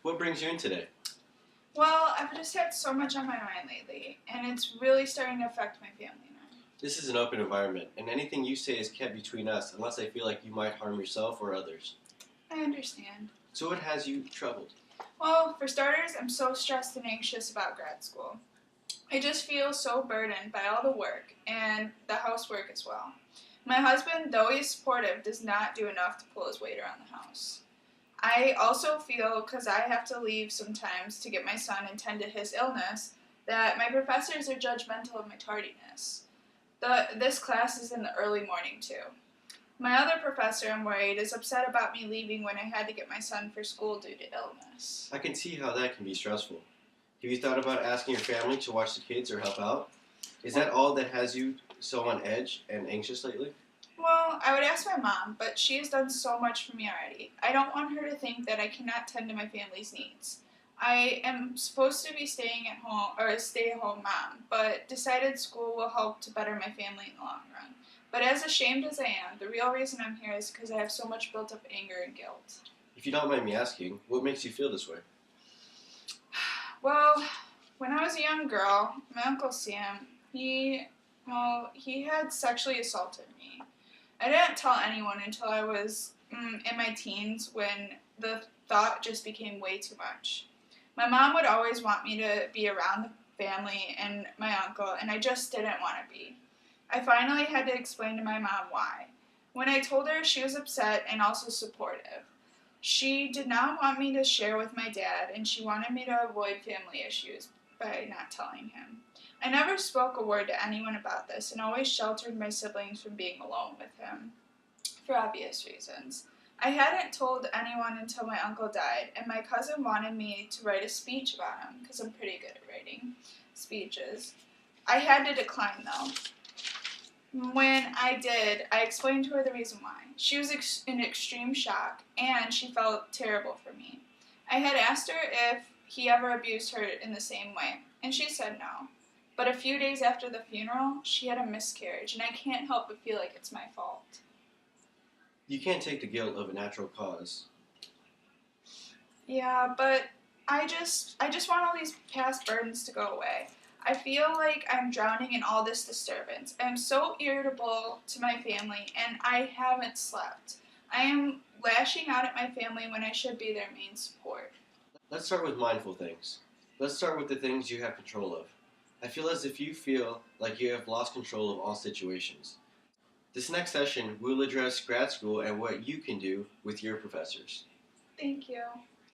What brings you in today? Well, I've just had so much on my mind lately, and it's really starting to affect my family now. This is an open environment, and anything you say is kept between us unless I feel like you might harm yourself or others. I understand. So what has you troubled? Well, for starters, I'm so stressed and anxious about grad school. I just feel so burdened by all the work and the housework as well. My husband, though he's supportive, does not do enough to pull his weight around the house. I also feel, because I have to leave sometimes to get my son and tend to his illness, that my professors are judgmental of my tardiness. This class is in the early morning, too. My other professor, I'm worried, is upset about me leaving when I had to get my son for school due to illness. I can see how that can be stressful. Have you thought about asking your family to watch the kids or help out? Is that all that has you so on edge and anxious lately? Well, I would ask my mom, but she has done so much for me already. I don't want her to think that I cannot tend to my family's needs. I am supposed to be staying at home, or a stay-at-home mom, but decided school will help to better my family in the long run. But as ashamed as I am, the real reason I'm here is because I have so much built up anger and guilt. If you don't mind me asking, what makes you feel this way? Well, when I was a young girl, my Uncle Sam, he had sexually assaulted me. I didn't tell anyone until I was in my teens when the thought just became way too much. My mom would always want me to be around the family and my uncle, and I just didn't want to be. I finally had to explain to my mom why. When I told her, she was upset and also supportive. She did not want me to share with my dad, and she wanted me to avoid family issues by not telling him. I never spoke a word to anyone about this and always sheltered my siblings from being alone with him, for obvious reasons. I hadn't told anyone until my uncle died, and my cousin wanted me to write a speech about him, because I'm pretty good at writing speeches. I had to decline, though. When I did, I explained to her the reason why. She was in extreme shock, and she felt terrible for me. I had asked her if he ever abused her in the same way, and she said no. But a few days after the funeral, she had a miscarriage, and I can't help but feel like it's my fault. You can't take the guilt of a natural cause. Yeah, but I just want all these past burdens to go away. I feel like I'm drowning in all this disturbance. I'm so irritable to my family, and I haven't slept. I am lashing out at my family when I should be their main support. Let's start with mindful things. Let's start with the things you have control of. I feel as if you feel like you have lost control of all situations. This next session, we'll address grad school and what you can do with your professors. Thank you.